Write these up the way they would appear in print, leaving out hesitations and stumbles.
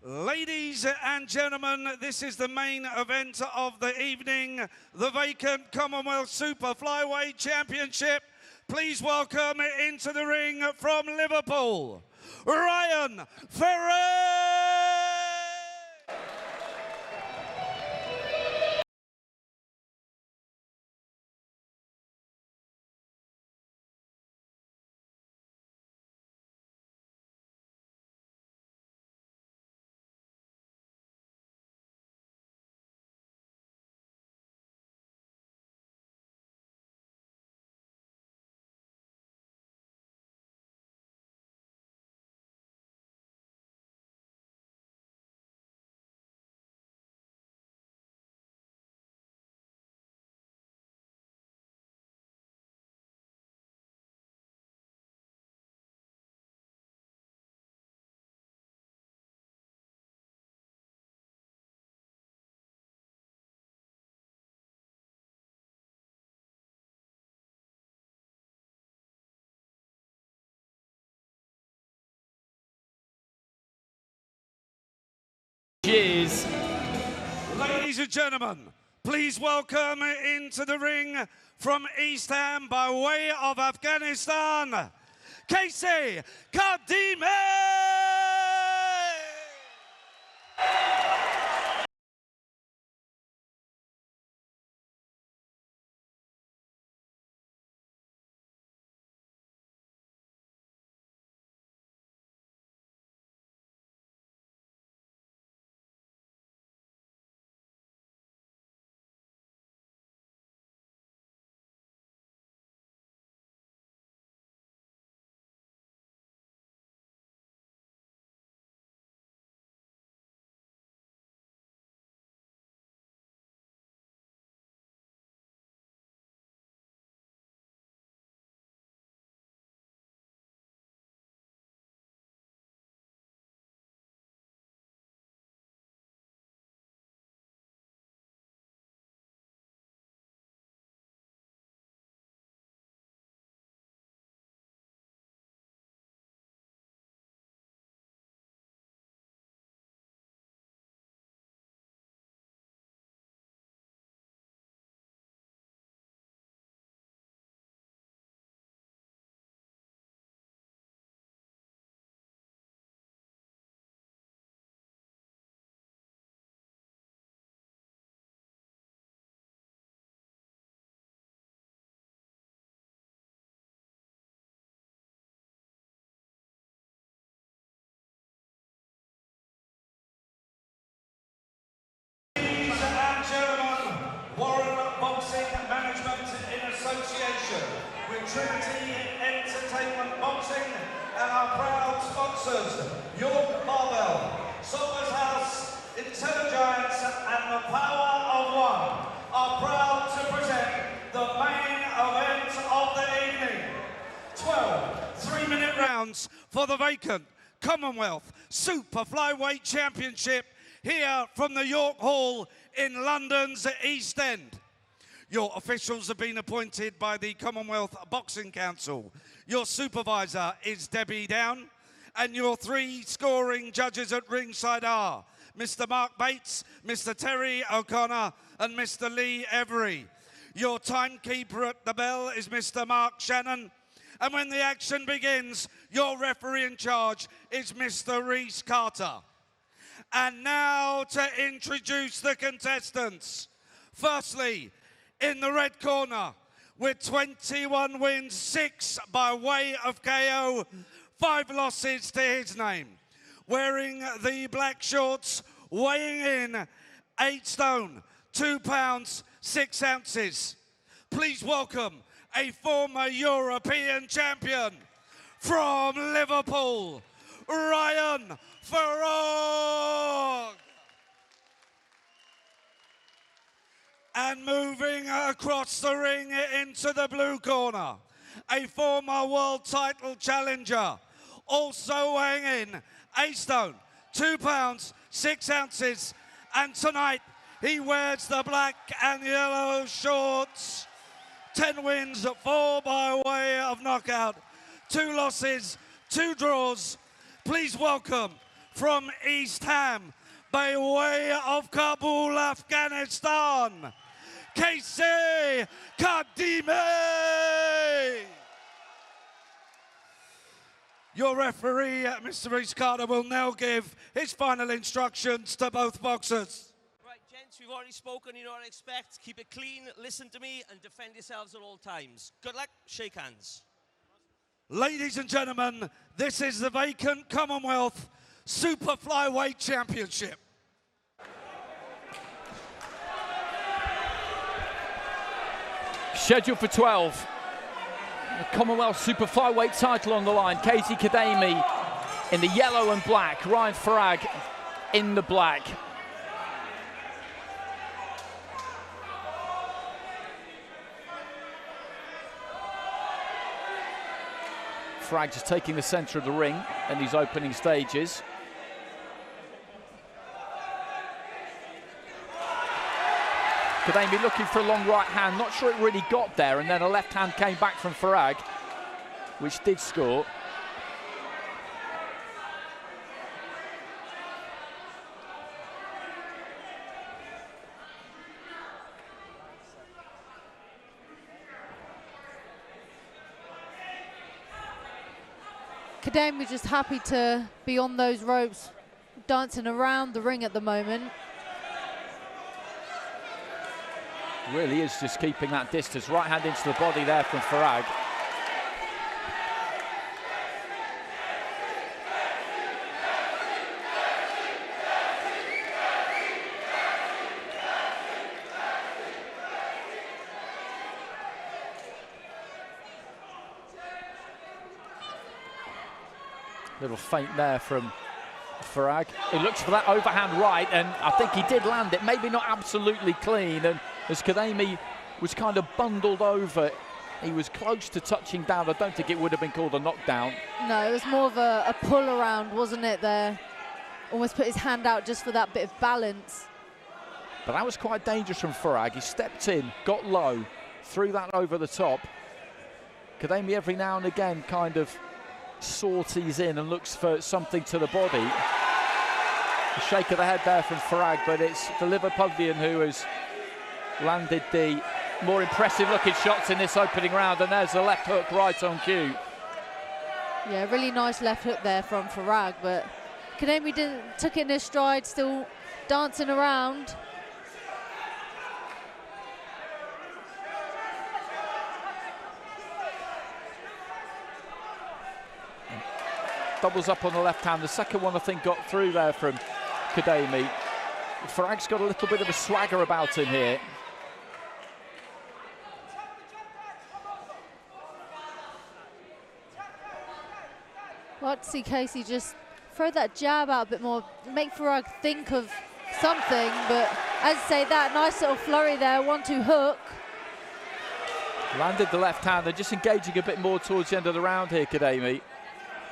Ladies and gentlemen, this is the main event of the evening, the vacant Commonwealth Super Flyweight Championship. Please welcome into the ring from Liverpool, Ryan Farrag. Cheers. Ladies and gentlemen, please welcome into the ring from East Ham by way of Afghanistan, Kaisy Khademi. Trinity Entertainment Boxing and our proud sponsors, York Barbell, Sober's House, Intelligiants and the Power of One are proud to present the main event of the evening. 12 3-minute rounds for the vacant Commonwealth Super Flyweight Championship here from the York Hall in London's East End. Your officials have been appointed by the Commonwealth Boxing Council. Your supervisor is Debbie Down, and your 3 scoring judges at ringside are Mr. Mark Bates, Mr. Terry O'Connor, and Mr. Lee Every. Your timekeeper at the bell is Mr. Mark Shannon, and when the action begins, your referee in charge is Mr. Reese Carter. And now to introduce the contestants. Firstly, in the red corner, with 21 wins, 6 by way of KO, 5 losses to his name. Wearing the black shorts, weighing in 8 stone, 2 pounds, 6 ounces. Please welcome a former European champion from Liverpool, Ryan Farrag. And moving across the ring into the blue corner, a former world title challenger, also weighing in 8 stone, 2 pounds, 6 ounces, and tonight he wears the black and yellow shorts. 10 wins, 4 by way of knockout, 2 losses, 2 draws. Please welcome from East Ham, by way of Kabul, Afghanistan, Kaisy Khademi. Your referee, Mr. Reese Carter, will now give his final instructions to both boxers. Right, gents, we've already spoken, you know what I expect. Keep it clean, listen to me, and defend yourselves at all times. Good luck, shake hands. Ladies and gentlemen, this is the vacant Commonwealth super-flyweight championship. Scheduled for 12. The Commonwealth super flyweight title on the line. Kaisy Khademi in the yellow and black. Ryan Farrag in the black. Farrag just taking the centre of the ring in these opening stages. Khademi looking for a long right hand, not sure it really got there, and then a left hand came back from Farrag, which did score. Khademi just happy to be on those ropes, dancing around the ring at the moment. Really is just keeping that distance. Right hand into the body there from Farrag. Little feint there from Farrag. He looks for that overhand right, and I think he did land it. Maybe not absolutely clean, and as Khademi was kind of bundled over, he was close to touching down. I don't think it would have been called a knockdown. No, it was more of a pull around, wasn't it, there? Almost put his hand out just for that bit of balance. But that was quite dangerous from Farrag. He stepped in, got low, threw that over the top. Khademi every now and again kind of sorties in and looks for something to the body. A shake of the head there from Farrag, but it's the Liverpudlian who has landed the more impressive looking shots in this opening round, and there's the left hook right on cue. Yeah, really nice left hook there from Farrag, but Khademi took it in his stride, still dancing around. Doubles up on the left hand. The second one I think got through there from Khademi. Farrag's got a little bit of a swagger about him here. I'd like to see Kaisy just throw that jab out a bit more, make Farrag think of something, but as I say, that nice little flurry there, 1-2 hook. Landed the left hand. They're just engaging a bit more towards the end of the round here, Khademi.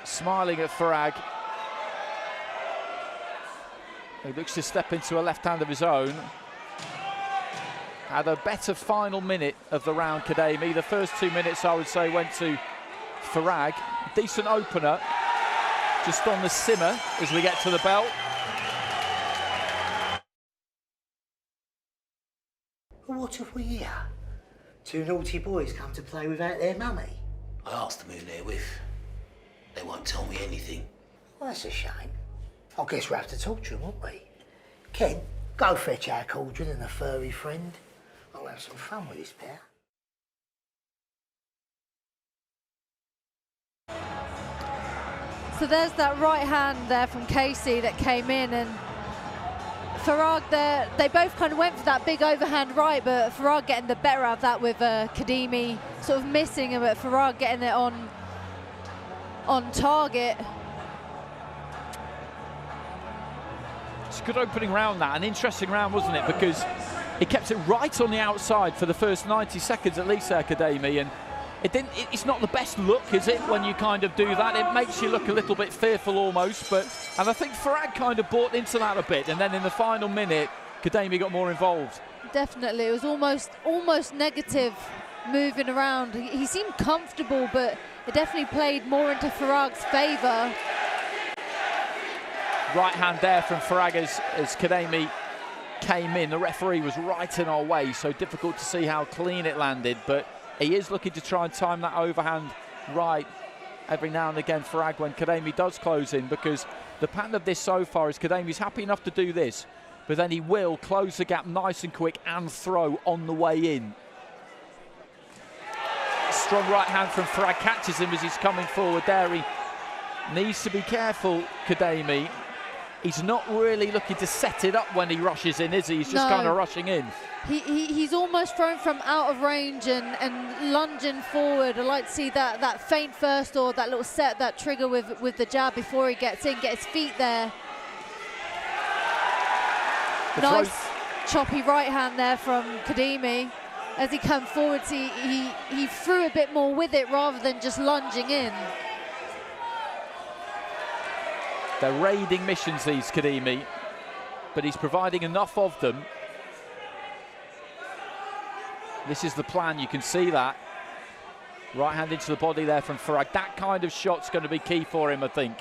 Smiling at Farrag. He looks to step into a left hand of his own. Had a better final minute of the round, Khademi. The first 2 minutes, I would say, went to Farrag. Decent opener. Just on the simmer as we get to the bell. What have we here? Two naughty boys come to play without their mummy. I asked them who they're with. They won't tell me anything. Well, that's a shame. I guess we'll have to talk to them, won't we? Ken, go fetch our cauldron and a furry friend. I'll have some fun with this pair. So there's that right hand there from Kaisy that came in, and Farrag there, they both kind of went for that big overhand right, but Farrag getting the better out of that with Khademi sort of missing him, but Farrag getting it on target. It's a good opening round, that. An interesting round, wasn't it? Because he kept it right on the outside for the first 90 seconds at least there, Khademi, and it's not the best look, is it, when you kind of do that? It makes you look a little bit fearful almost, and I think Farrag kind of bought into that a bit, and then in the final minute, Khademi got more involved. Definitely, it was almost negative moving around. He seemed comfortable, but it definitely played more into Farrag's favour. Right hand there from Farrag as Khademi came in. The referee was right in our way, so difficult to see how clean it landed, but he is looking to try and time that overhand right every now and again, Farrag, when Khademi does close in, because the pattern of this so far is Khademi's happy enough to do this, but then he will close the gap nice and quick and throw on the way in. Strong right hand from Farrag, catches him as he's coming forward there. He needs to be careful, Khademi. He's not really looking to set it up when he rushes in, is he? He's just kind of rushing in. He's almost thrown from out of range and lunging forward. I like to see that feint first, or that little set, that trigger with the jab before he gets in, get his feet there. Nice choppy right hand there from Khademi. As he came forward, he threw a bit more with it rather than just lunging in. They're raiding missions, these Khademi, but he's providing enough of them. This is the plan, you can see that. Right hand into the body there from Farrag. That kind of shot's going to be key for him, I think.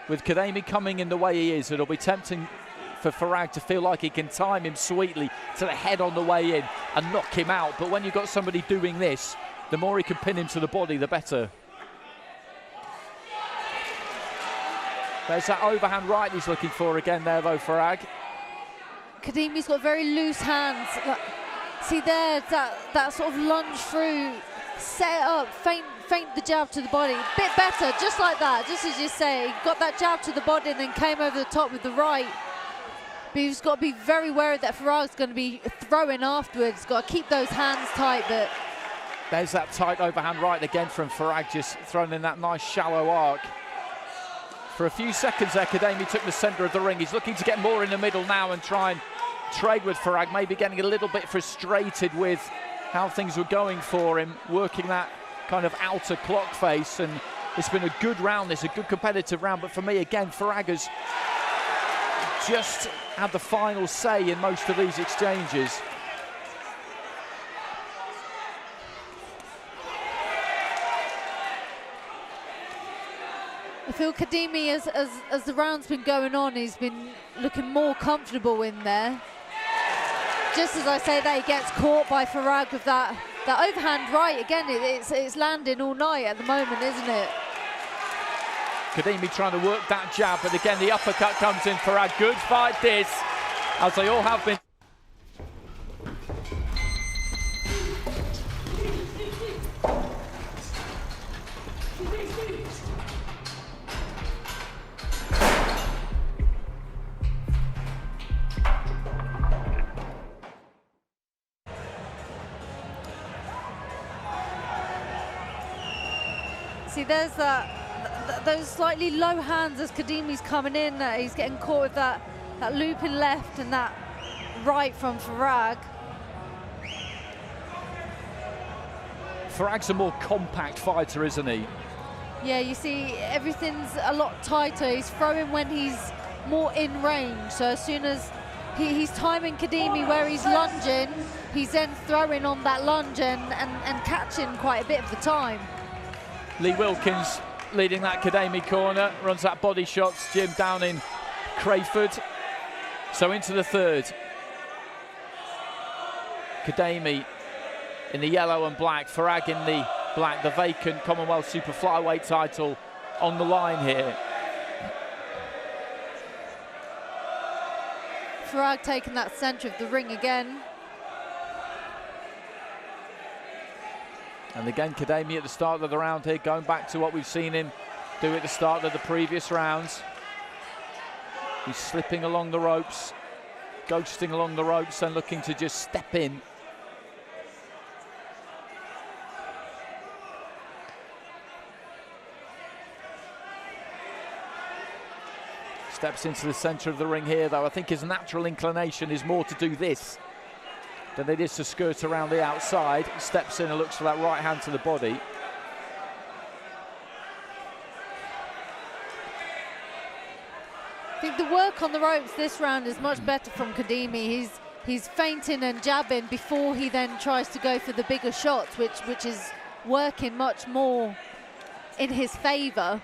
With Khademi coming in the way he is, it'll be tempting for Farrag to feel like he can time him sweetly to the head on the way in and knock him out. But when you've got somebody doing this, the more he can pin him to the body, the better. There's that overhand right he's looking for again there, though, Farrag. Khademi's got very loose hands. See there, that sort of lunge through, set up, feint the jab to the body. Bit better, just like that, just as you say. Got that jab to the body and then came over the top with the right. But he's got to be very wary that Farrag's going to be throwing afterwards. Got to keep those hands tight, but... There's that tight overhand right again from Farrag, just throwing in that nice shallow arc. For a few seconds there, Khademi took the centre of the ring. He's looking to get more in the middle now and try and trade with Farrag, maybe getting a little bit frustrated with how things were going for him, working that kind of outer clock face. And it's been a good round, a good competitive round. But for me, again, Farrag has just had the final say in most of these exchanges. I feel Khademi, as the round's been going on, he's been looking more comfortable in there. Just as I say that, he gets caught by Farrag with that overhand right. Again, it's landing all night at the moment, isn't it? Khademi trying to work that jab, but again the uppercut comes in. Farrag, good fight this, as they all have been. See, there's those slightly low hands as Khademi's coming in. He's getting caught with that looping left and that right from Farrag. Farrag's a more compact fighter, isn't he? Yeah, you see, everything's a lot tighter. He's throwing when he's more in range. So as soon as he's timing Khademi where he's lunging, he's then throwing on that lunge and catching quite a bit of the time. Lee Wilkins leading that Khademi corner, runs that body shots, Jim down in Crayford. So into the third. Khademi in the yellow and black, Farrag in the black, the vacant Commonwealth super flyweight title on the line here. Farrag taking that centre of the ring again. And again, Khademi at the start of the round here, going back to what we've seen him do at the start of the previous rounds. He's slipping along the ropes, ghosting along the ropes and looking to just step in. Steps into the centre of the ring here, though. I think his natural inclination is more to do this than it is to skirt around the outside. Steps in and looks for that right hand to the body. I think the work on the ropes this round is much better from Khademi. He's feinting and jabbing before he then tries to go for the bigger shots, which is working much more in his favour.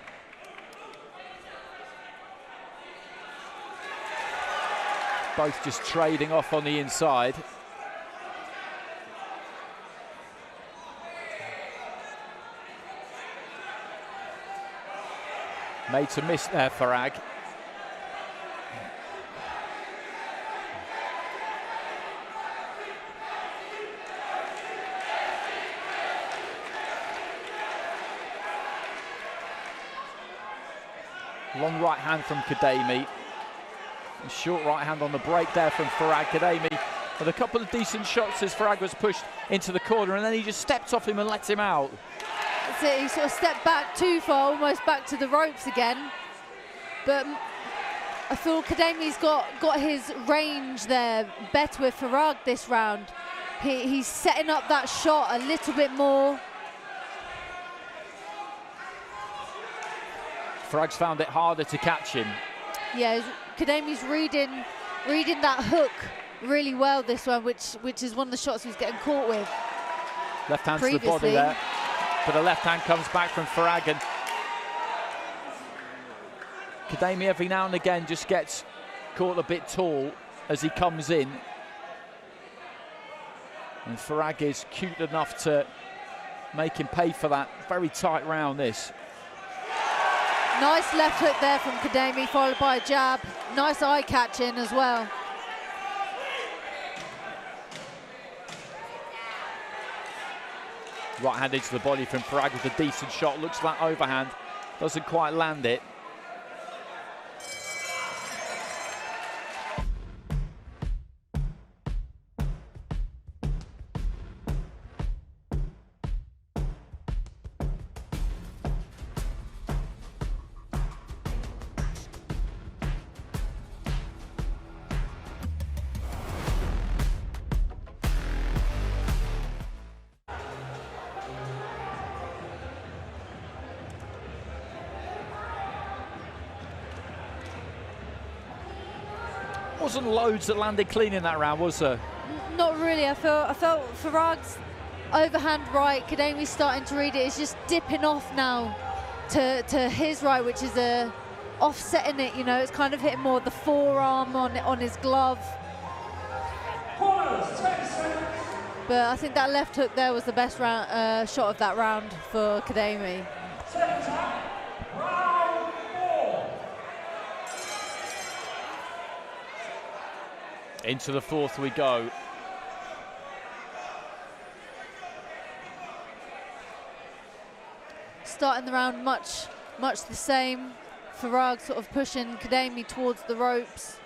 Both just trading off on the inside. Made to miss there, Farrag. Long right hand from Khademi. Short right hand on the break there from Farrag. Khademi with a couple of decent shots as Farrag was pushed into the corner, and then he just stepped off him and let him out. That's it, he sort of stepped back too far, almost back to the ropes again. But I feel Khademi's got his range there better with Farrag this round. He's setting up that shot a little bit more. Farrag's found it harder to catch him. Yeah, Khademi's reading that hook really well this one, which is one of the shots he was getting caught with. Left hand to the body there, but a left hand comes back from Farrag, and Khademi every now and again just gets caught a bit tall as he comes in. And Farrag is cute enough to make him pay for that. Very tight round this. Nice left hook there from Khademi, followed by a jab. Nice eye catching as well. Right hand into the body from Farrag with a decent shot. Looks like overhand. Doesn't quite land it. Wasn't loads that landed clean in that round, was there? Not really. I felt Farrag's overhand right, Khademi's starting to read it. It's just dipping off now to his right, which is offsetting it. You know, it's kind of hitting more the forearm on his glove. But I think that left hook there was the best round, shot of that round for Khademi. Into the fourth we go. Starting the round much the same. Farrag sort of pushing Khademi towards the ropes.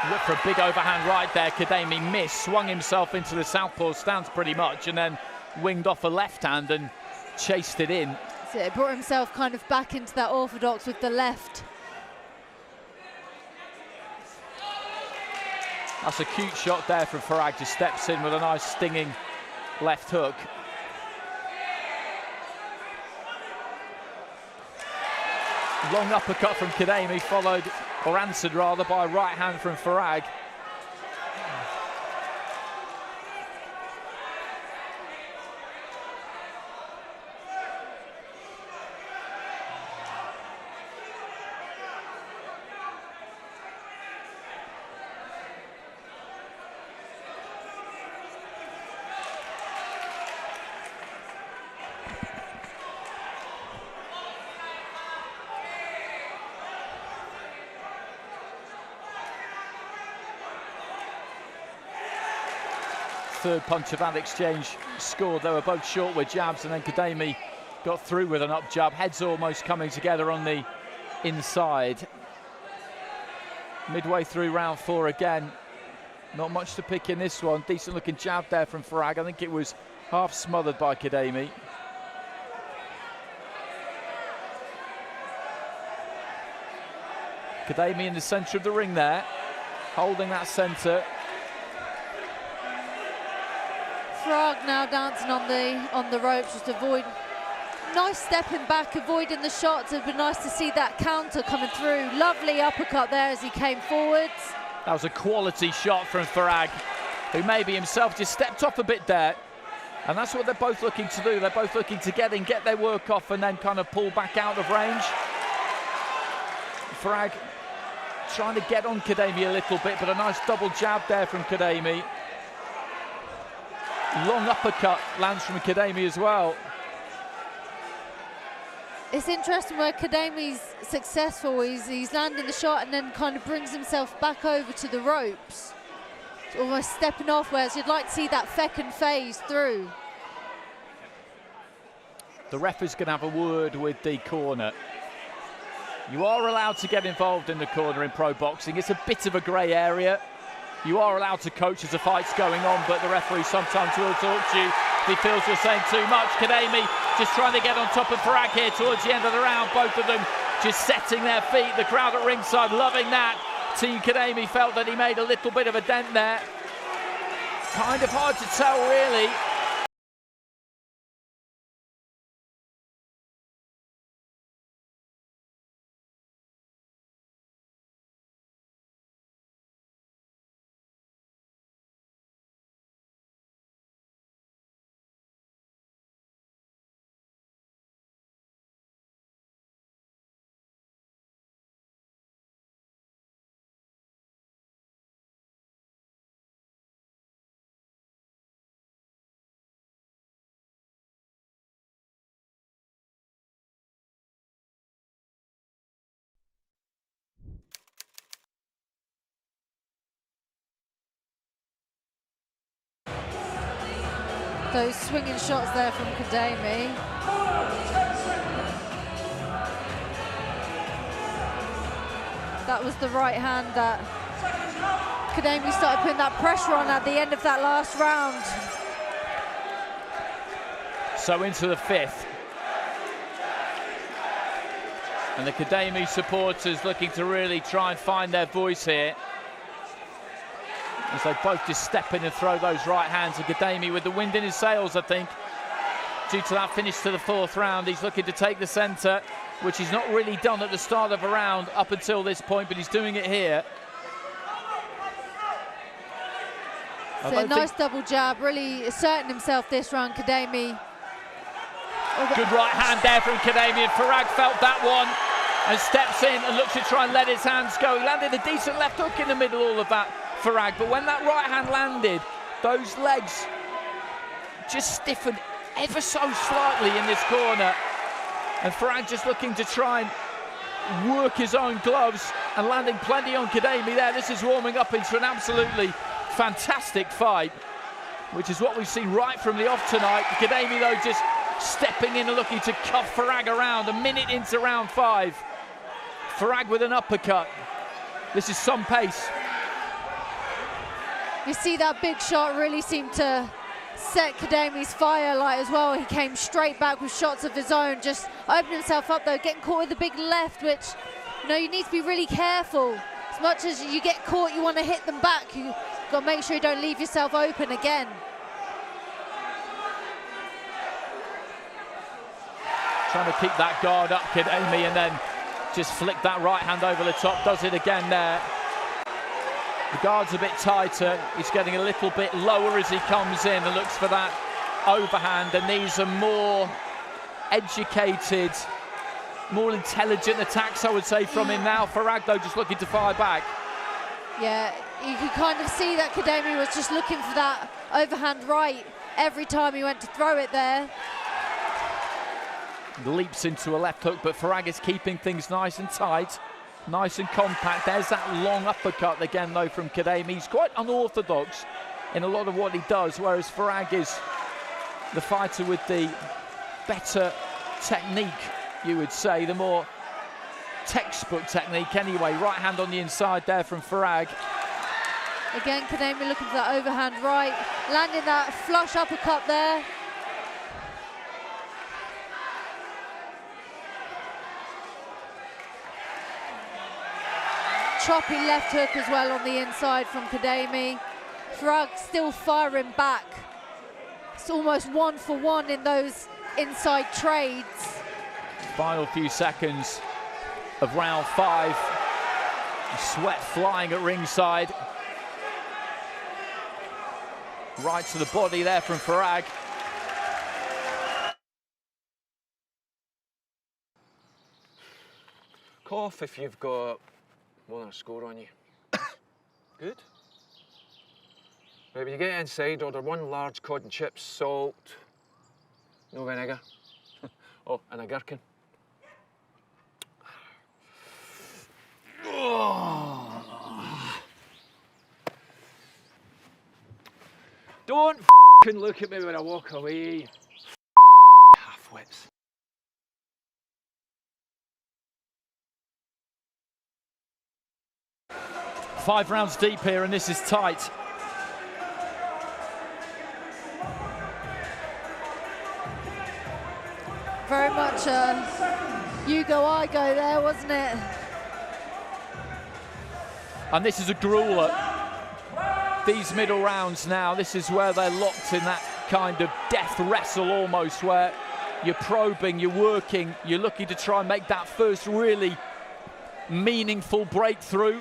Look for a big overhand right there. Khademi missed, swung himself into the southpaw stance pretty much, and then winged off a left hand and chased it in. So it brought himself kind of back into that orthodox with the left. That's a cute shot there from Farrag. Just steps in with a nice stinging left hook. Long uppercut from Khademi, followed, or answered rather, by a right hand from Farrag. Third punch of that exchange scored. They were both short with jabs, and then Khademi got through with an up jab. Heads almost coming together on the inside. Midway through round four again. Not much to pick in this one. Decent looking jab there from Farrag. I think it was half smothered by Khademi. Khademi in the centre of the ring there, holding that centre. Farrag now dancing on the ropes, just avoid. Nice stepping back, avoiding the shots. It'd be nice to see that counter coming through. Lovely uppercut there as he came forwards. That was a quality shot from Farrag, who maybe himself just stepped off a bit there. And that's what they're both looking to do. They're both looking to get in, get their work off, and then kind of pull back out of range. Farrag trying to get on Khademi a little bit, but a nice double jab there from Khademi. Long uppercut lands from Khademi as well. It's interesting where Khademi's successful. He's landing the shot and then kind of brings himself back over to the ropes. It's almost stepping off, whereas you'd like to see that second phase through. The ref is going to have a word with the corner. You are allowed to get involved in the corner in pro boxing. It's a bit of a grey area. You are allowed to coach as a fight's going on, but the referee sometimes will talk to you if he feels you're saying too much. Khademi just trying to get on top of Farrag here towards the end of the round. Both of them just setting their feet. The crowd at ringside loving that. Team Khademi felt that he made a little bit of a dent there. Kind of hard to tell, really. Those swinging shots there from Khademi. That was the right hand that Khademi started putting that pressure on at the end of that last round. So into the fifth. And the Khademi supporters looking to really try and find their voice here, as they both just step in and throw those right hands. And Khademi with the wind in his sails, I think, due to that finish to the fourth round. He's looking to take the centre, which he's not really done at the start of a round up until this point, but he's doing it here. So a nice double jab, really asserting himself this round, Khademi. Good right hand there from Khademi, and Farrag felt that one and steps in and looks to try and let his hands go. He landed a decent left hook in the middle, all of that, Farrag, but when that right hand landed, those legs just stiffened ever so slightly in this corner, and Farrag just looking to try and work his own gloves and landing plenty on Khademi there. This is warming up into an absolutely fantastic fight, which is what we've seen right from the off tonight. Khademi, though, just stepping in and looking to cuff Farrag around a minute into round 5. Farrag with an uppercut. This is some pace. You see that big shot really seemed to set Khademi's firelight as well. He came straight back with shots of his own, just opened himself up though, getting caught with the big left, which, you know, you need to be really careful. As much as you get caught, you want to hit them back. You've got to make sure you don't leave yourself open again. Trying to keep that guard up, Khademi, and then just flick that right hand over the top. Does it again there. The guard's a bit tighter. He's getting a little bit lower as he comes in and looks for that overhand. And these are more educated, more intelligent attacks, I would say, from him now. Farrag, though, just looking to fire back. Yeah, you could kind of see that Khademi was just looking for that overhand right every time he went to throw it there. Leaps into a left hook, but Farrag is keeping things nice and tight, nice and compact. There's that long uppercut again, though, from Khademi. He's quite unorthodox in a lot of what he does, whereas Farrag is the fighter with the better technique, you would say, the more textbook technique anyway. Right hand on the inside there from Farrag. Again, Khademi looking for that overhand right, landing that flush uppercut there. Choppy left hook as well on the inside from Khademi. Farrag still firing back. It's almost 1 for 1 in those inside trades. Final few seconds of round 5. Sweat flying at ringside. Right to the body there from Farrag. Cough if you've got more than a score on you. Good. Right, when you get inside, order 1 large cod and chips, salt, no vinegar. Oh, and a gherkin. Don't f***ing look at me when I walk away. Half-wits. Five rounds deep here, and this is tight. Very much you go, I go there, wasn't it? And this is a grueler. These middle rounds now, this is where they're locked in that kind of death wrestle almost, where you're probing, you're working, you're looking to try and make that first really meaningful breakthrough.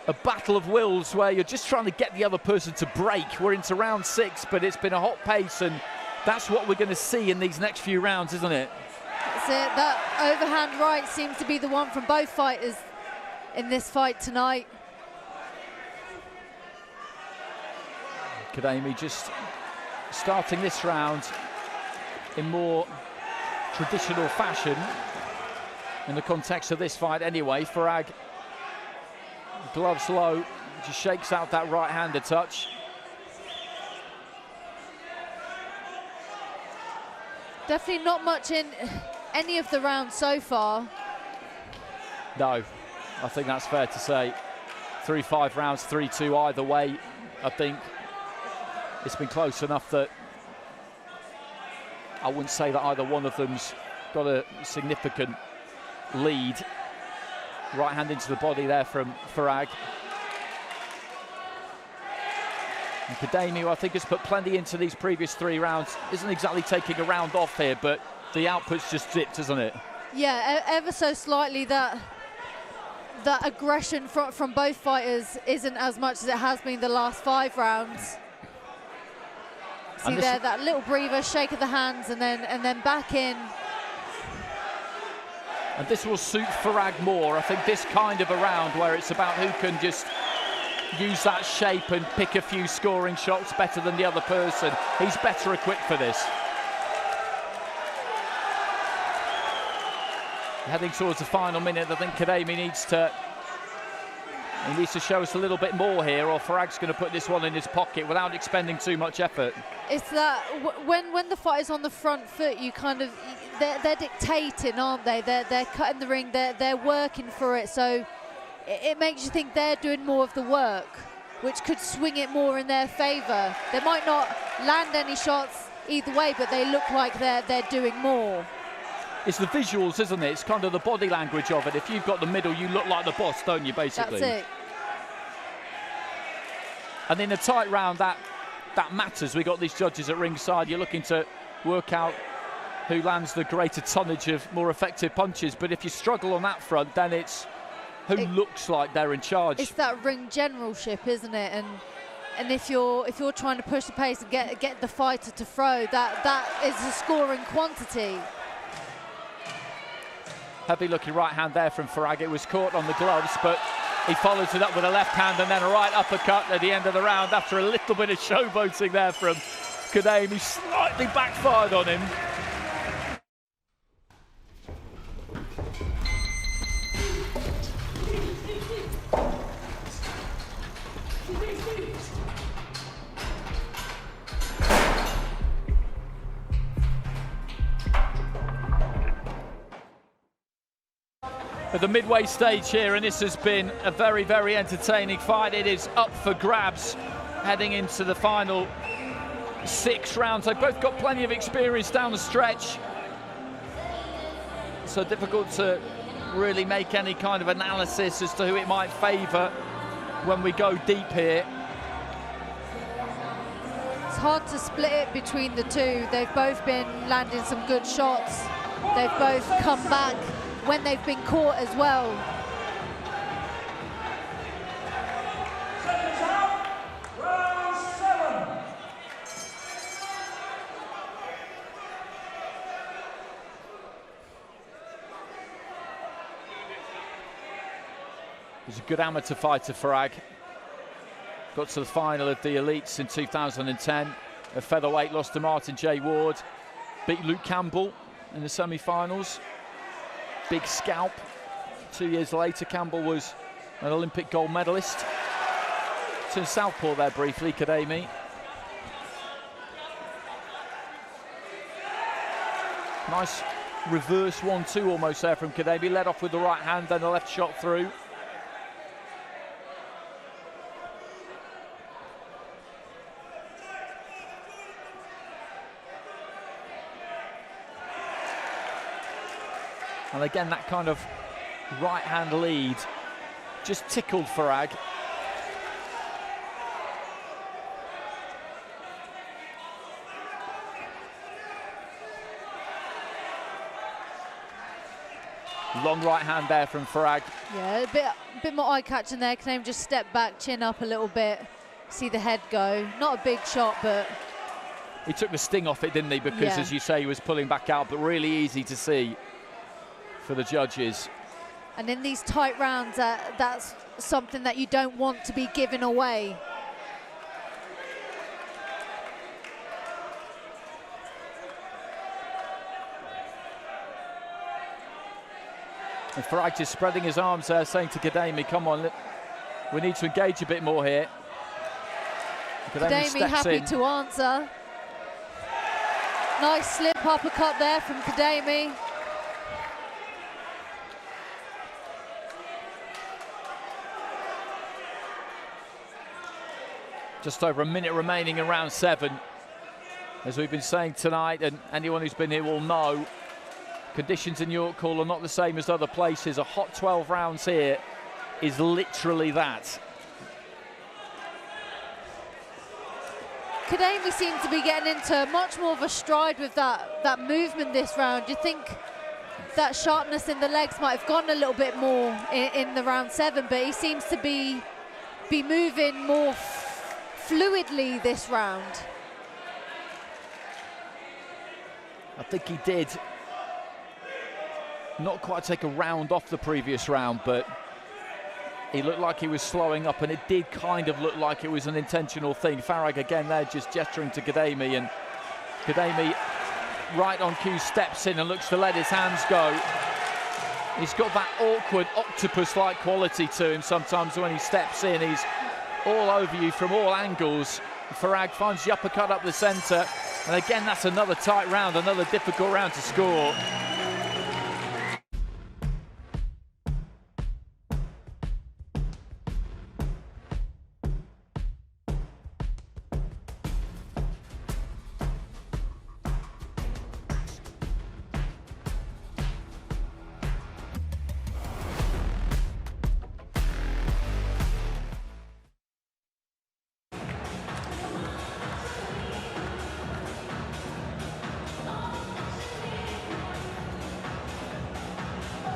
A battle of wills where you're just trying to get the other person to break. We're into round 6, but it's been a hot pace, and that's what we're going to see in these next few rounds, isn't it? That's it. That overhand right seems to be the one from both fighters in this fight tonight. Khademi just starting this round in more traditional fashion in the context of this fight anyway. Farrag, gloves low, just shakes out that right-hander touch. Definitely not much in any of the rounds so far. No, I think that's fair to say. 3-5 rounds, 3-2 either way. I think it's been close enough that I wouldn't say that either one of them's got a significant lead. Right hand into the body there from Farrag. And Khademi, who I think has put plenty into these previous 3 rounds, isn't exactly taking a round off here, but the output's just dipped, isn't it? Yeah, ever so slightly that aggression from both fighters isn't as much as it has been the last 5 rounds. See there, that little breather, shake of the hands, and then back in. And this will suit Farrag more. I think this kind of a round where it's about who can just use that shape and pick a few scoring shots better than the other person. He's better equipped for this. Heading towards the final minute, I think Khademi needs to show us a little bit more here, or Farrag's going to put this one in his pocket without expending too much effort. It's that when the fight is on the front foot, you kind of they're dictating, aren't they? They're cutting the ring, they're working for it. So it makes you think they're doing more of the work, which could swing it more in their favour. They might not land any shots either way, but they look like they're doing more. It's the visuals, isn't it? It's kind of the body language of it. If you've got the middle, you look like the boss, don't you, basically? That's it. And in a tight round, that matters. We got these judges at ringside. You're looking to work out who lands the greater tonnage of more effective punches. But if you struggle on that front, then it's who looks like they're in charge. It's that ring generalship, isn't it? And if you're trying to push the pace and get the fighter to throw, that is a scoring quantity. Heavy looking right hand there from Farrag. It was caught on the gloves, but he follows it up with a left hand and then a right uppercut at the end of the round after a little bit of showboating there from Khademi. Slightly backfired on him. At the midway stage here, and this has been a very, very entertaining fight. It is up for grabs heading into the final 6 rounds. They've both got plenty of experience down the stretch, so difficult to really make any kind of analysis as to who it might favour when we go deep here. It's hard to split it between the two. They've both been landing some good shots. They've both come back when they've been caught as well. He's a good amateur fighter, Farrag. Got to the final of the Elites in 2010. At featherweight, lost to Martin J. Ward. Beat Luke Campbell in the semi-finals. Big scalp. 2 years later, Campbell was an Olympic gold medalist. Turned southpaw there briefly, Khademi. Nice reverse 1-2 almost there from Khademi. Led off with the right hand, then the left shot through. And again, that kind of right hand lead just tickled Farrag. Long right hand there from Farrag. Yeah, a bit more eye-catching there. Khademi just step back, chin up a little bit, see the head go. Not a big shot, but... He took the sting off it, didn't he? Because, yeah, as you say, he was pulling back out, but really easy to see for the judges. And in these tight rounds, that's something that you don't want to be giving away. And Farrag just spreading his arms there, saying to Khademi, come on, we need to engage a bit more here. Khademi happy to answer. Nice slip uppercut there from Khademi. Just over a minute remaining in round 7. As we've been saying tonight, and anyone who's been here will know, conditions in York Hall are not the same as other places. A hot 12 rounds here is literally that. Khademi seemed to be getting into much more of a stride with that movement this round. You think that sharpness in the legs might have gone a little bit more in the round 7, but he seems to be moving more fluidly this round. I think he did not quite take a round off the previous round, but he looked like he was slowing up, and it did kind of look like it was an intentional thing. Farrag again there just gesturing to Khademi, and Khademi right on cue steps in and looks to let his hands go. He's got that awkward octopus-like quality to him sometimes when he steps in. He's all over you from all angles. Farrag finds the uppercut up the centre, and again that's another tight round, another difficult round to score.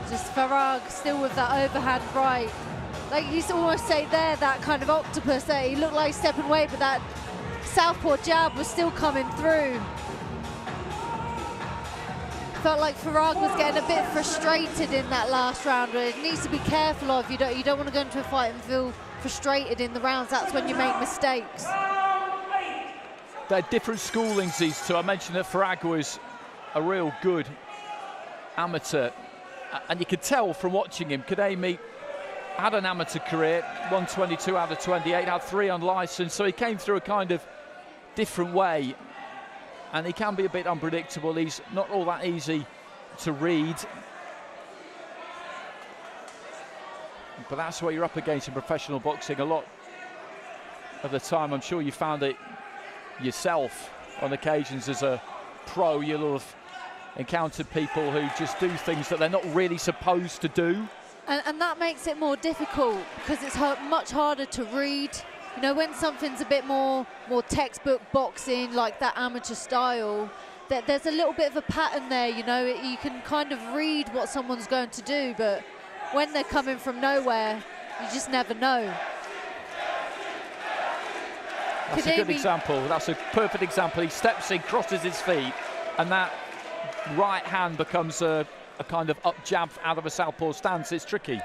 Just Farrag still with that overhand right. Like you used to almost say there, that kind of octopus there. He looked like stepping away, but that southpaw jab was still coming through. Felt like Farrag was getting a bit frustrated in that last round. It needs to be careful of. You don't want to go into a fight and feel frustrated in the rounds. That's when you make mistakes. They're different schoolings, these two. I mentioned that Farrag was a real good amateur. And you could tell from watching him, Khademi had an amateur career, won 22 out of 28, had 3 unlicensed, so he came through a kind of different way. And he can be a bit unpredictable. He's not all that easy to read. But that's what you're up against in professional boxing a lot of the time. I'm sure you found it yourself on occasions as a pro. You'll have encountered people who just do things that they're not really supposed to do. And that makes it more difficult because it's much harder to read. You know, when something's a bit more textbook boxing, like that amateur style, there's a little bit of a pattern there, you know. You can kind of read what someone's going to do, but when they're coming from nowhere, you just never know. That's a good example. That's a perfect example. He steps in, crosses his feet, and that right hand becomes a kind of up jab out of a southpaw stance. It's tricky.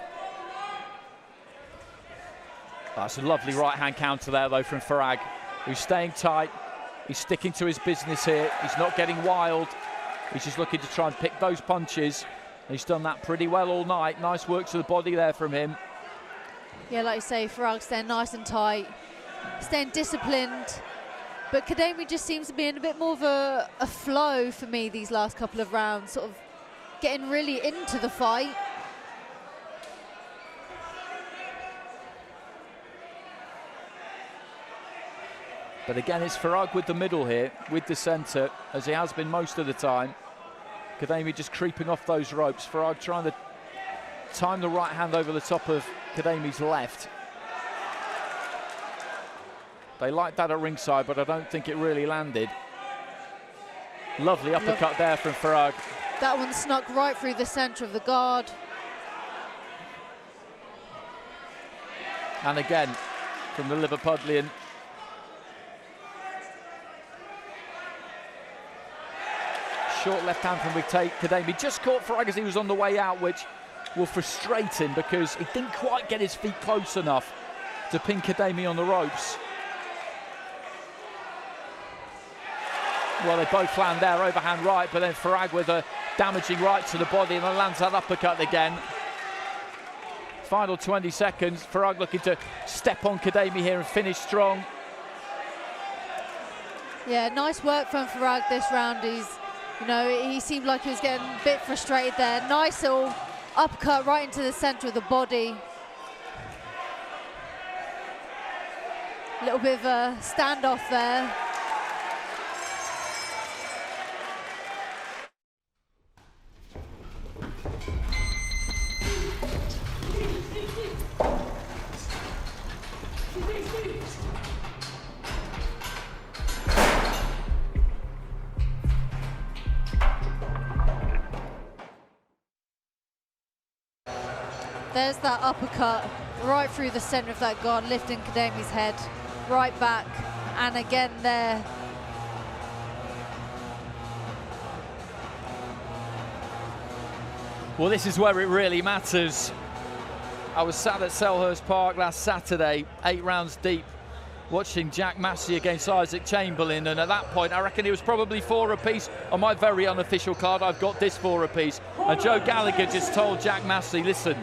That's a lovely right-hand counter there, though, from Farrag, who's staying tight. He's sticking to his business here. He's not getting wild. He's just looking to try and pick those punches. He's done that pretty well all night. Nice work to the body there from him. Yeah, like you say, Farrag staying nice and tight, staying disciplined. But Khademi just seems to be in a bit more of a flow for me these last couple of rounds, sort of getting really into the fight. But again, it's Farrag with the middle here, with the centre, as he has been most of the time. Khademi just creeping off those ropes. Farrag trying to time the right hand over the top of Khademi's left. They liked that at ringside, but I don't think it really landed. Lovely uppercut there from Farrag. That one snuck right through the centre of the guard. And again, from the Liverpudlian. Short left hand from Khademi. Just caught Farrag as he was on the way out, which will frustrate him because he didn't quite get his feet close enough to pin Khademi on the ropes. Well, they both land there, overhand right, but then Farrag with a damaging right to the body and then lands that uppercut again. Final 20 seconds, Farrag looking to step on Khademi here and finish strong. Yeah, nice work from Farrag this round. He seemed like he was getting a bit frustrated there. Nice little uppercut right into the centre of the body. A little bit of a standoff there. There's that uppercut right through the centre of that guard, lifting Khademi's head right back, and again there. Well, this is where it really matters. I was sat at Selhurst Park last Saturday, 8 rounds deep, watching Jack Massey against Isaac Chamberlain, and at that point I reckon it was probably 4 apiece. On my very unofficial card I've got this 4 apiece, and Joe Gallagher just told Jack Massey, listen,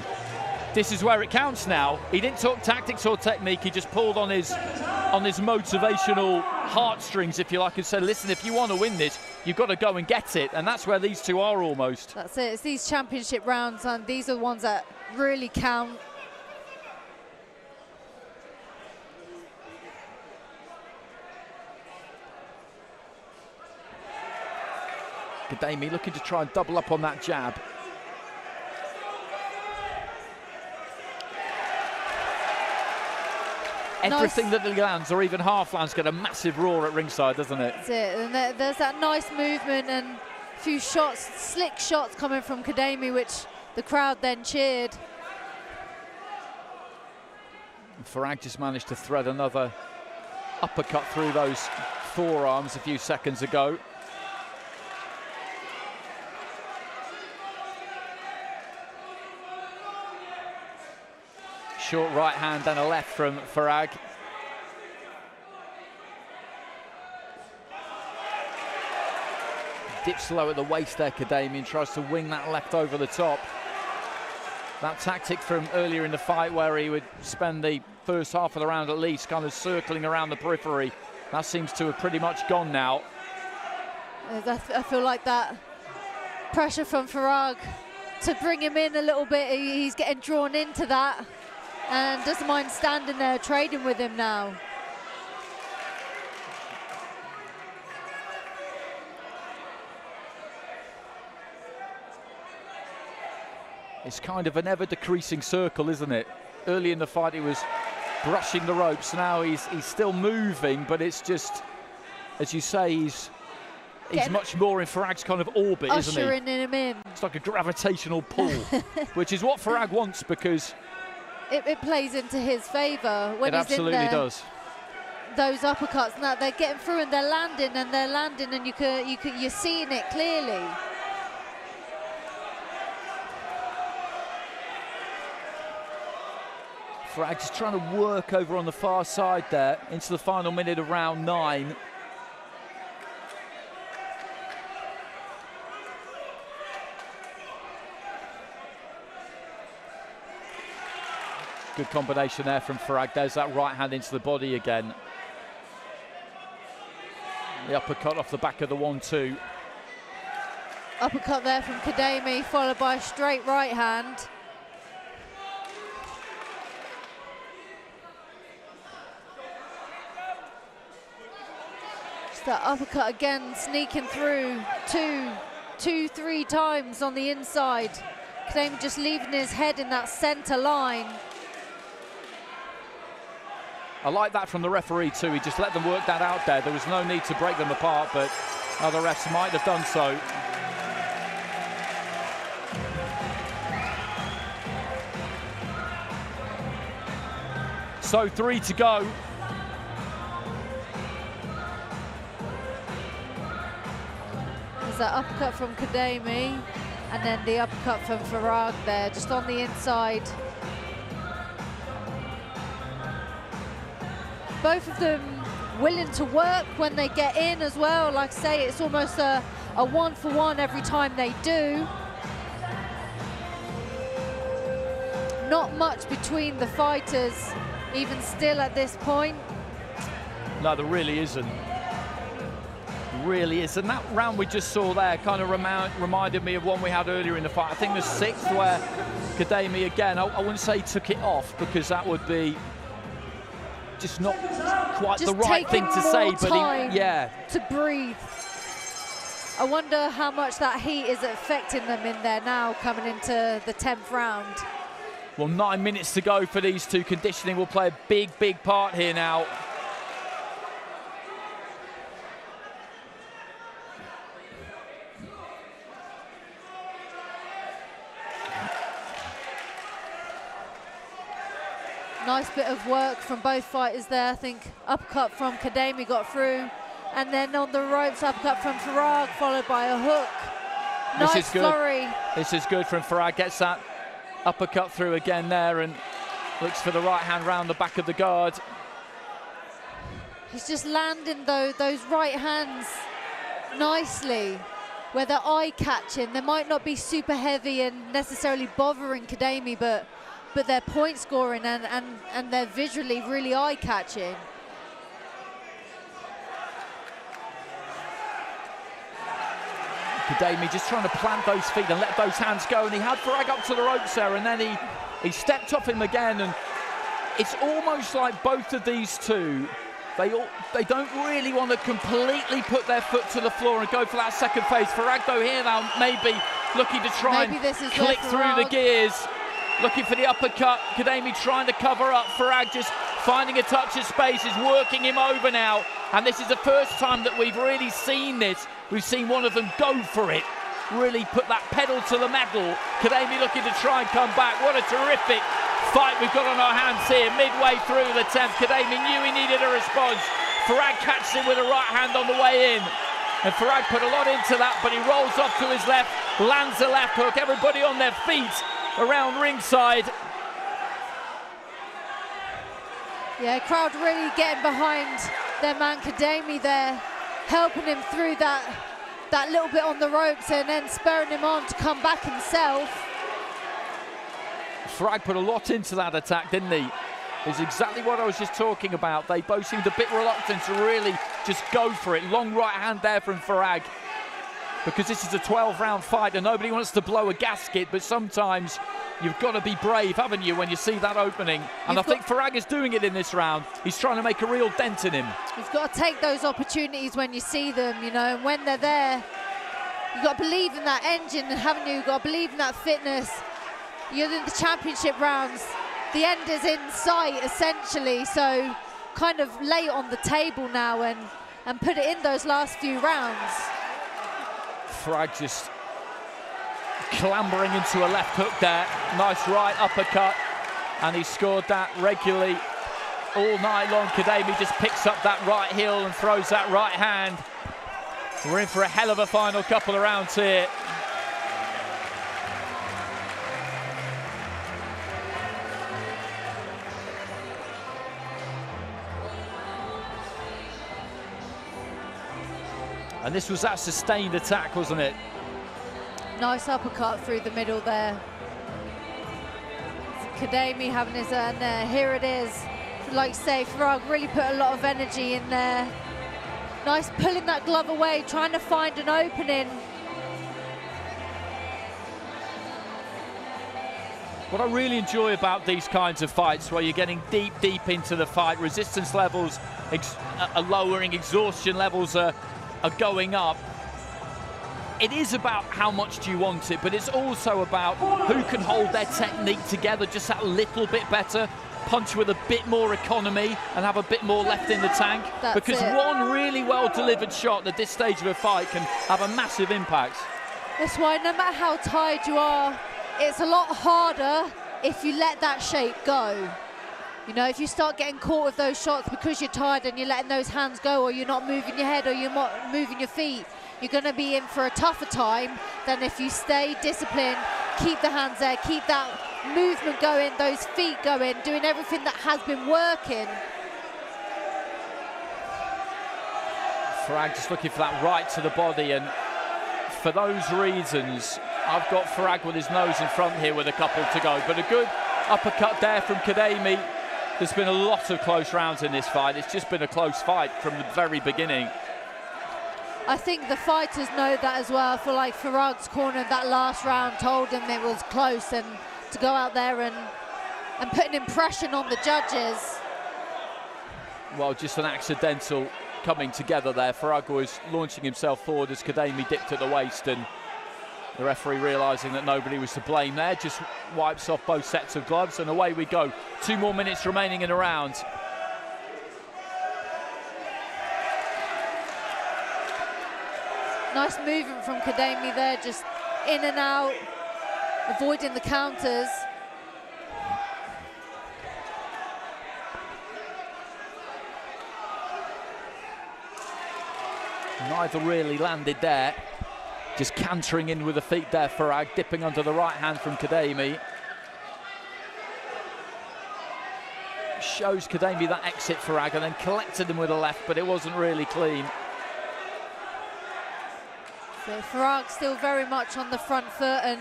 this is where it counts now. He didn't talk tactics or technique, he just pulled on his motivational heartstrings, if you like, and said, listen, if you want to win this, you've got to go and get it, and that's where these two are almost. That's it, it's these championship rounds, and these are the ones that really count. Khademi looking to try and double up on that jab. Everything that lands, or even half lands, get a massive roar at ringside, doesn't it? That's it, and there's that nice movement and a few shots, slick shots coming from Khademi, which the crowd then cheered. And Farrag just managed to thread another uppercut through those forearms a few seconds ago. Short right hand and a left from Farrag. Dips low at the waist there, Khademi, and tries to wing that left over the top. That tactic from earlier in the fight where he would spend the first half of the round at least kind of circling around the periphery, that seems to have pretty much gone now. I feel like that pressure from Farrag to bring him in a little bit, he's getting drawn into that. And doesn't mind standing there trading with him now. It's kind of an ever-decreasing circle, isn't it? Early in the fight he was brushing the ropes, now he's still moving, but it's just, as you say, he's much more in Farrag's kind of orbit, isn't he? Ushering him in. It's like a gravitational pull, which is what Farrag wants, because it plays into his favour when he's in there. It absolutely does. Those uppercuts, now they're getting through and they're landing, and you're seeing it clearly. Farrag just trying to work over on the far side there into the final minute of round 9. Good combination there from Farrag. There's that right hand into the body again. The uppercut off the back of the 1-2. Uppercut there from Khademi, followed by a straight right hand. Just that uppercut again, sneaking through three times on the inside. Khademi just leaving his head in that centre line. I like that from the referee too. He just let them work that out there. There was no need to break them apart, but other refs might have done so. So 3 to go. There's that uppercut from Khademi, and then the uppercut from Farrag there, just on the inside. Both of them willing to work when they get in as well. Like I say, it's almost a 1-for-1 every time they do. Not much between the fighters, even still at this point. No, there really isn't. Really is. And that round we just saw there kind of reminded me of one we had earlier in the fight. I think the 6th where Khademi again, I wouldn't say took it off, because that would be just not quite just the right thing to say, but yeah, to breathe. I wonder how much that heat is affecting them in there now, coming into the 10th round. Well, 9 minutes to go for these two. Conditioning will play a big, big part here now. Nice bit of work from both fighters there. I think uppercut from Khademi got through, and then on the ropes, uppercut from Farrag, followed by a hook. Nice flurry. This is good from Farrag. Gets that uppercut through again there and looks for the right hand round the back of the guard. He's just landing those right hands nicely, where they're eye-catching. They might not be super heavy and necessarily bothering Khademi, but they're point scoring and they're visually really eye-catching. Khademi just trying to plant those feet and let those hands go, and he had Farrag up to the ropes there, and then he stepped off him again, and it's almost like both of these two, they don't really want to completely put their foot to the floor and go for that second phase. Farrag though here now maybe looking to try and click through the gears, looking for the uppercut. Khademi trying to cover up. Farrag just finding a touch of space, is working him over now. And this is the first time that we've really seen this. We've seen one of them go for it, really put that pedal to the metal. Khademi looking to try and come back. What a terrific fight we've got on our hands here, midway through the 10th. Khademi knew he needed a response. Farrag catches him with a right hand on the way in. And Farrag put a lot into that, but he rolls off to his left, lands a left hook. Everybody on their feet around ringside. Yeah, crowd really getting behind their man Khademi there, helping him through that little bit on the ropes and then spurring him on to come back himself. Farrag put a lot into that attack, didn't he? It's exactly what I was just talking about. They both seemed a bit reluctant to really just go for it. Long right hand there from Farrag, because this is a 12-round fight and nobody wants to blow a gasket, but sometimes you've got to be brave, haven't you, when you see that opening? And I think Farrag is doing it in this round. He's trying to make a real dent in him. You've got to take those opportunities when you see them, you know, and when they're there, you've got to believe in that engine, haven't you? You've got to believe in that fitness. You're in the championship rounds. The end is in sight, essentially, so kind of lay it on the table now and put it in those last few rounds. Farrag just clambering into a left hook there. Nice right uppercut, and he scored that regularly all night long. Khademi just picks up that right heel and throws that right hand. We're in for a hell of a final couple of rounds here. And this was that sustained attack, wasn't it? Nice uppercut through the middle there. Khademi having his own there. Here it is. Like you say, Farrag really put a lot of energy in there. Nice pulling that glove away, trying to find an opening. What I really enjoy about these kinds of fights, where you're getting deep into the fight, resistance levels are lowering, exhaustion levels are going up. It is about how much do you want it, but it's also about who can hold their technique together just that little bit better, punch with a bit more economy and have a bit more left in the tank. Because one really well delivered shot at this stage of a fight can have a massive impact. That's why no matter how tired you are, it's a lot harder if you let that shape go. You know, if you start getting caught with those shots because you're tired and you're letting those hands go, or you're not moving your head, or you're not moving your feet, you're going to be in for a tougher time than if you stay disciplined, keep the hands there, keep that movement going, those feet going, doing everything that has been working. Farrag just looking for that right to the body, and for those reasons, I've got Farrag with his nose in front here with a couple to go. But a good uppercut there from Khademi. There's been a lot of close rounds in this fight. It's just been a close fight from the very beginning. I think the fighters know that as well. I feel like Farrag's corner that last round told him it was close, and to go out there and put an impression on the judges. Well, just an accidental coming together there. Farrag was launching himself forward as Khademi dipped at the waist, and the referee, realising that nobody was to blame there, just wipes off both sets of gloves, and away we go. 2 more minutes remaining in a round. Nice movement from Khademi there, just in and out, avoiding the counters. Neither really landed there. Just cantering in with the feet there, Farrag, dipping under the right hand from Khademi. Shows Khademi that exit, Farrag, and then collected him with a left, but it wasn't really clean. So Farrag still very much on the front foot and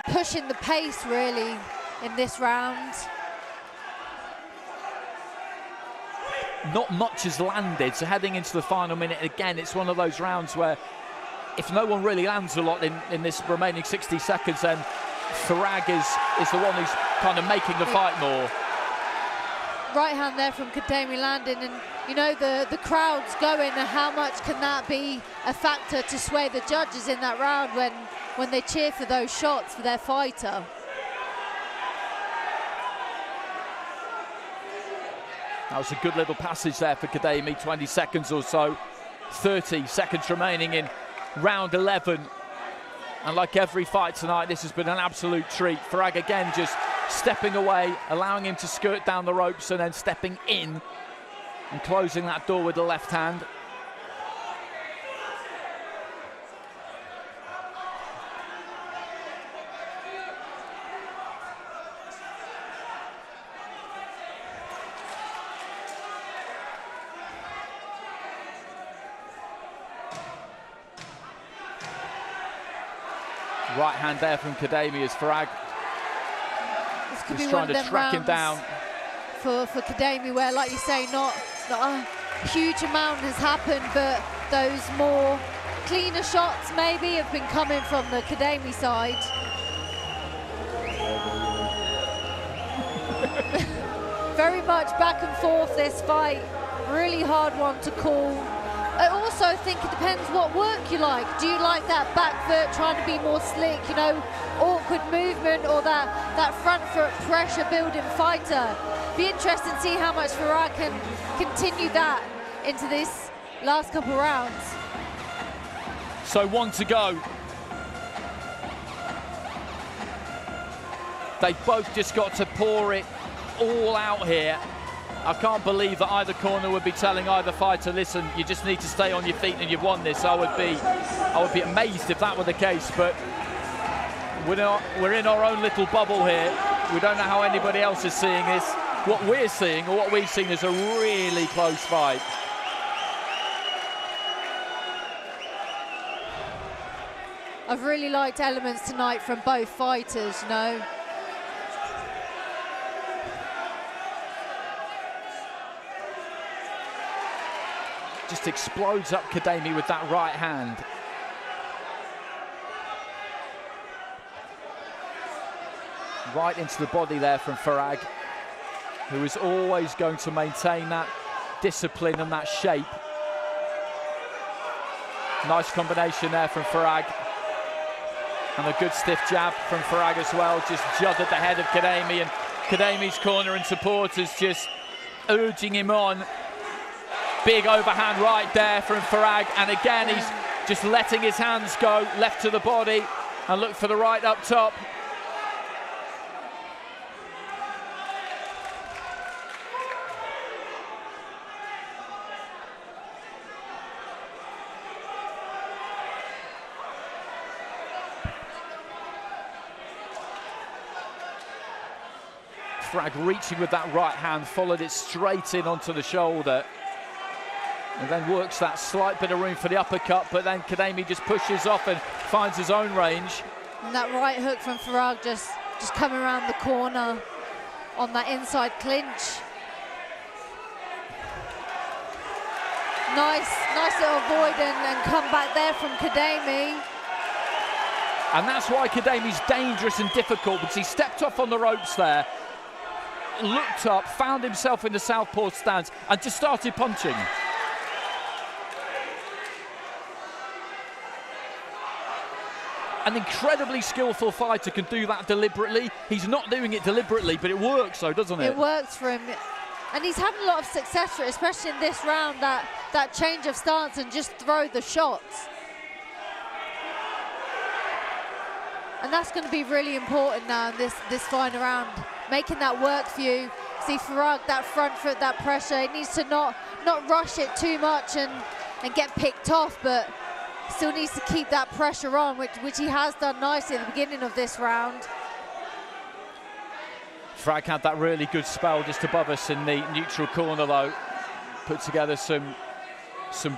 pushing the pace really in this round. Not much has landed, so heading into the final minute, again, it's one of those rounds where if no one really lands a lot in this remaining 60 seconds, then Farrag is the one who's kind of making the fight more. Right hand there from Khademi landing, and you know the crowd's going, and how much can that be a factor to sway the judges in that round when they cheer for those shots for their fighter. That was a good little passage there for Khademi, 20 seconds or so. 30 seconds remaining in round 11. And like every fight tonight, this has been an absolute treat. Farrag again just stepping away, allowing him to skirt down the ropes, and then stepping in and closing that door with the left hand. Right hand there from Khademi as Farrag is trying to track him down. For Khademi, where, like you say, not a huge amount has happened, but those more cleaner shots maybe have been coming from the Khademi side. Very much back and forth this fight, really hard one to call. I also think it depends what work you like. Do you like that back foot, trying to be more slick, you know, awkward movement, or that front foot pressure building fighter? Be interesting to see how much Farrag can continue that into this last couple rounds. So 1 to go. They both just got to pour it all out here. I can't believe that either corner would be telling either fighter, listen, you just need to stay on your feet and you've won this. I would be amazed if that were the case, but we're in our own little bubble here. We don't know how anybody else is seeing this. What we're seeing, or what we've seen, is a really close fight. I've really liked elements tonight from both fighters, you know. Just explodes up Khademi with that right hand. Right into the body there from Farrag, who is always going to maintain that discipline and that shape. Nice combination there from Farrag. And a good stiff jab from Farrag as well, just judded the head of Khademi, and Khademi's corner and supporters just urging him on. Big overhand right there from Farrag, and again he's just letting his hands go left to the body and look for the right up top. Farrag reaching with that right hand, followed it straight in onto the shoulder, and then works that slight bit of room for the uppercut, but then Khademi just pushes off and finds his own range. And that right hook from Farrag just coming around the corner on that inside clinch. Nice little avoid and come back there from Khademi. And that's why Khademi's dangerous and difficult, because he stepped off on the ropes there, looked up, found himself in the southpaw stance and just started punching. An incredibly skillful fighter can do that deliberately. He's not doing it deliberately, but it works though, doesn't it? It works for him. And he's having a lot of success for it, especially in this round, that change of stance and just throw the shots. And that's going to be really important now in this final round, making that work for you. See Farrag, that front foot, that pressure, he needs to not rush it too much and get picked off, but still needs to keep that pressure on, which he has done nicely at the beginning of this round. Farrag had that really good spell just above us in the neutral corner though. Put together some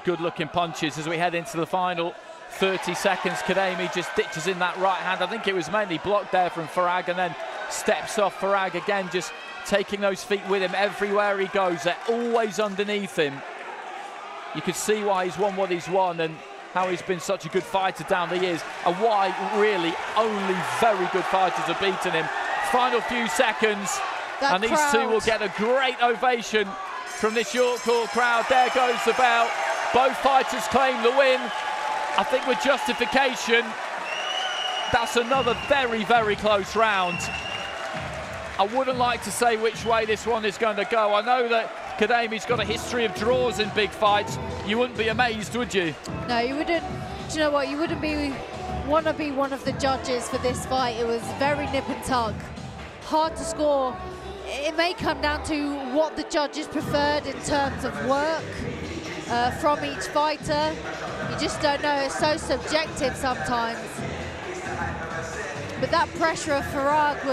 good looking punches as we head into the final 30 seconds. Khademi just ditches in that right hand. I think it was mainly blocked there from Farrag, and then steps off. Farrag again just taking those feet with him everywhere he goes. They're always underneath him. You can see why he's won what he's won and how he's been such a good fighter down the years, and why really only very good fighters have beaten him. Final few seconds, and these two will get a great ovation from this York Hall crowd. There goes the bell. Both fighters claim the win. I think with justification, that's another very, very close round. I wouldn't like to say which way this one is going to go. I know that Khademi's got a history of draws in big fights. You wouldn't be amazed, would you? No, you wouldn't. Do you know what? You wouldn't want to be one of the judges for this fight. It was very nip and tug. Hard to score. It may come down to what the judges preferred in terms of work from each fighter. You just don't know. It's so subjective sometimes. But that pressure of Farrag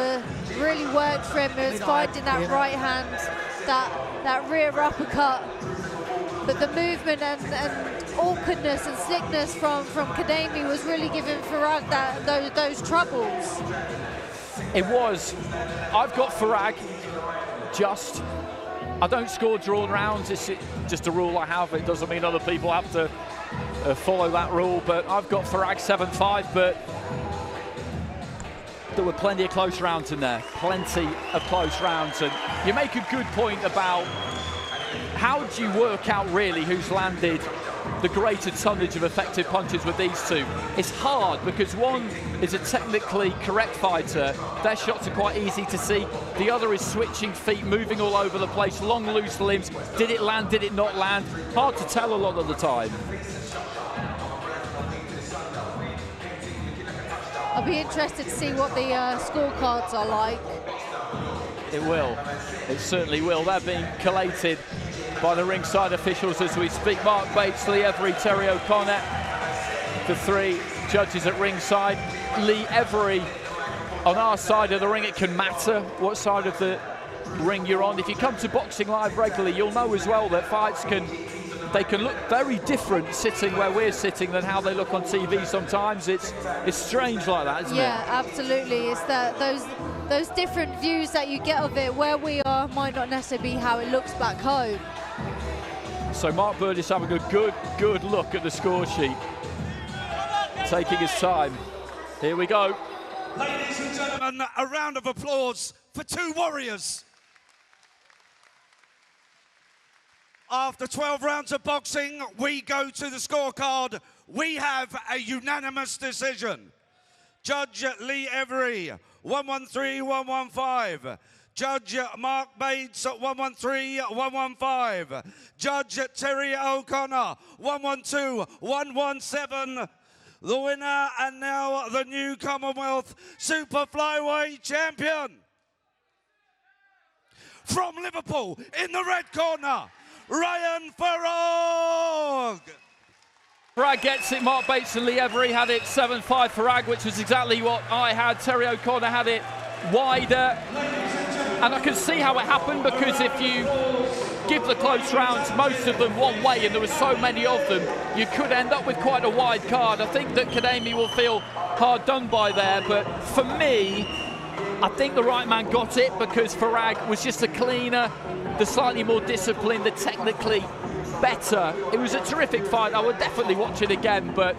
really worked for him. It was finding that right hand, that rear uppercut. But the movement and awkwardness and slickness from Khademi was really giving Farrag those troubles. It was. I've got Farrag just. I don't score drawn rounds. It's just a rule I have. It doesn't mean other people have to follow that rule. But I've got Farrag 7-5. But there were plenty of close rounds in there. Plenty of close rounds. And you make a good point about how do you work out really who's landed the greater tonnage of effective punches with these two. It's hard because one is a technically correct fighter. Their shots are quite easy to see. The other is switching feet, moving all over the place, long loose limbs. Did it land, did it not land? Hard to tell a lot of the time. I'll be interested to see what the scorecards are like. It will. It certainly will. They're being collated by the ringside officials as we speak. Mark Bates, Lee Every, Terry O'Connor, the three judges at ringside. Lee Every on our side of the ring. It can matter what side of the ring you're on. If you come to Boxing Live regularly, you'll know as well that fights can they can look very different sitting where we're sitting than how they look on TV sometimes. It's strange like that, isn't it? Yeah, absolutely. It's that those different views that you get of it where we are might not necessarily be how it looks back home. So Mark Bird is having a good look at the score sheet, taking his time. Here we go. Ladies and gentlemen, a round of applause for two warriors. After 12 rounds of boxing, we go to the scorecard. We have a unanimous decision. Judge Lee Every, 113-115. Judge Mark Bates, 113-115. Judge Terry O'Connor, 112-117. The winner and now the new Commonwealth super flyweight champion. From Liverpool, in the red corner, Ryan Farrag. Farrag gets it. Mark Bates and Lee Every had it 7-5 Farrag, which was exactly what I had. Terry O'Connor had it wider. And I can see how it happened, because if you give the close rounds, most of them one way, and there were so many of them, you could end up with quite a wide card. I think that Khademi will feel hard done by there, but for me, I think the right man got it, because Farrag was just the cleaner, the slightly more disciplined, the technically better. It was a terrific fight. I would definitely watch it again, but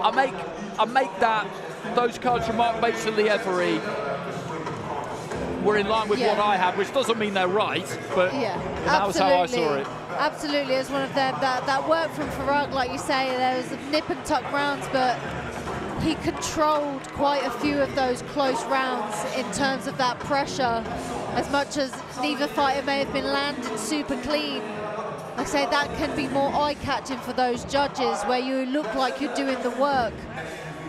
I make those cards from Mark Bates and Lee Every were in line with what I had, which doesn't mean they're right, but that was how I saw it. Absolutely, as one of them, that work from Farrag, like you say, there was nip and tuck rounds, but he controlled quite a few of those close rounds in terms of that pressure. As much as neither fighter may have been landing super clean, like I say, that can be more eye-catching for those judges, where you look like you're doing the work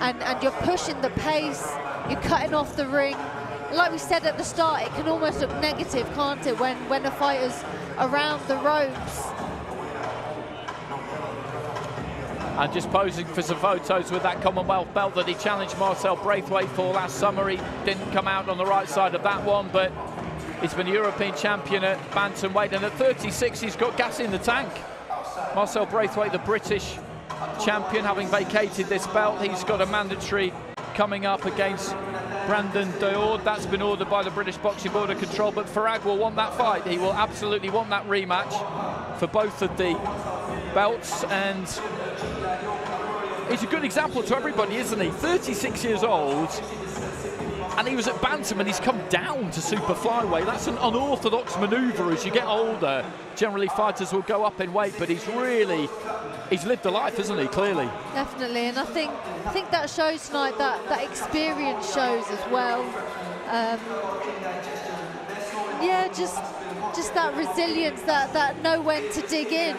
and you're pushing the pace, you're cutting off the ring. Like we said at the start, it can almost look negative, can't it, when the fighter's around the ropes. And just posing for some photos with that Commonwealth belt that he challenged Marcel Braithwaite for last summer. He didn't come out on the right side of that one, but he's been European champion at bantamweight, and at 36 he's got gas in the tank. Marcel Braithwaite, the British champion, having vacated this belt, he's got a mandatory coming up against Brandon Deord. That's been ordered by the British Boxing Board of Control, but Farrag will want that fight. He will absolutely want that rematch for both of the belts, and he's a good example to everybody, isn't he? 36 years old, and he was at bantam, and he's come down to super flyweight. That's an unorthodox manoeuvre. As you get older, generally fighters will go up in weight, but he's lived a life, isn't he? Clearly. Definitely, and I think that shows tonight, that experience shows as well. Yeah, just that resilience, that know when to dig in.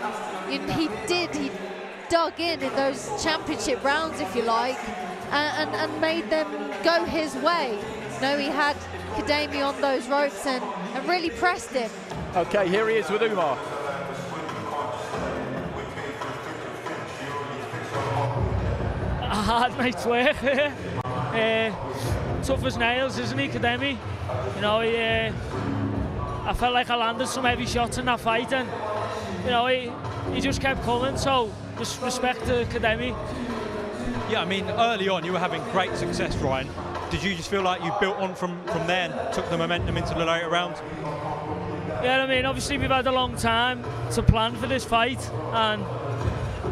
He dug in those championship rounds, if you like, and made them go his way. You know, he had Khademi on those ropes and really pressed him. Okay, here he is with Umar. A hard night's work here. Tough as nails, isn't he, Khademi? You know, I felt like I landed some heavy shots in that fight, and you know, he just kept coming. So just respect to Khademi. Yeah, I mean, early on you were having great success, Ryan. Did you just feel like you built on from there and took the momentum into the later rounds? Yeah, I mean, obviously we've had a long time to plan for this fight, and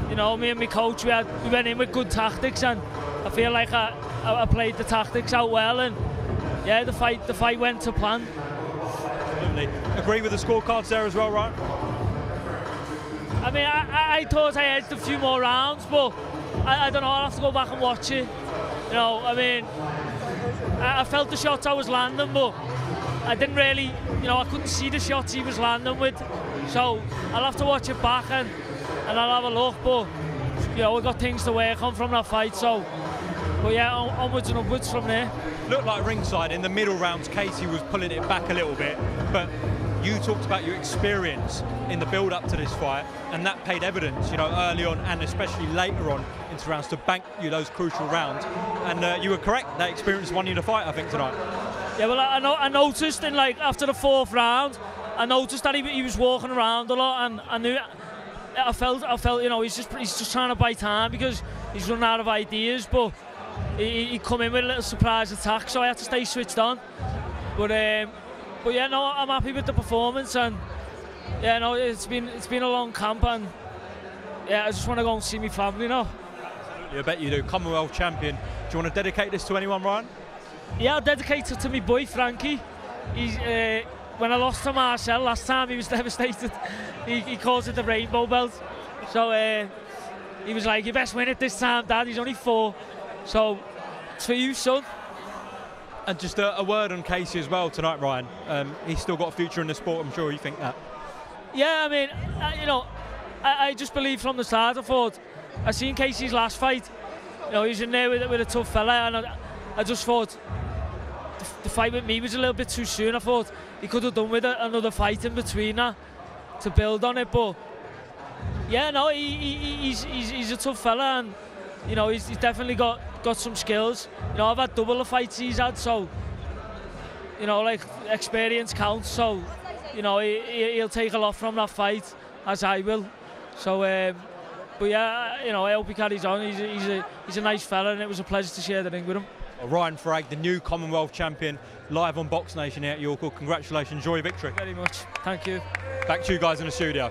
you know, me and my coach, we went in with good tactics, and I feel like I played the tactics out well, and yeah, the fight went to plan. Absolutely. Agree with the scorecards there as well, right? I mean, I thought I edged a few more rounds, but I don't know, I'll have to go back and watch it. You know, I mean, I felt the shots I was landing, but I didn't really, you know, I couldn't see the shots he was landing with. So I'll have to watch it back and I'll have a look, but you know, we've got things to work on from that fight, so, but yeah, onwards and upwards from there. Looked like ringside in the middle rounds, Kaisy was pulling it back a little bit, but you talked about your experience in the build-up to this fight, and that paid evidence, you know, early on and especially later on into rounds to bank you those crucial rounds. And you were correct, that experience won you the fight, I think, tonight. Yeah, well, I noticed after the fourth round, I noticed that he was walking around a lot, and I knew I felt, you know, he's just trying to buy time because he's run out of ideas. But he come in with a little surprise attack, so I had to stay switched on. But yeah, no, I'm happy with the performance, and yeah, no, it's been a long camp, and yeah, I just want to go and see my family now. I bet you do. Commonwealth champion. Do you want to dedicate this to anyone, Ryan? Yeah, I'll dedicate it to my boy Frankie. He's when I lost to Marcel last time, he was devastated. He calls it the rainbow belt. So he was like, "You best win it this time, Dad." He's only 4, so it's for you, son. And just a word on Kaisy as well tonight, Ryan. He's still got a future in the sport. I'm sure you think that. Yeah, I mean, you know, I just believe from the start. I thought I seen Kaisy's last fight. You know, he's in there with a tough fella, and I just thought the fight with me was a little bit too soon. I thought he could have done with another fight in between that to build on it. But yeah, no, he's a tough fella, and you know, he's definitely got some skills. You know, I've had double the fights he's had, so you know, like, experience counts. So you know, he'll take a lot from that fight, as I will. So but yeah, you know, I hope he carries on. He's a nice fella, and it was a pleasure to share the ring with him. Ryan Farrag, the new Commonwealth champion, live on Box Nation here at York. Congratulations, enjoy your victory. Very much, thank you. Back to you guys in the studio.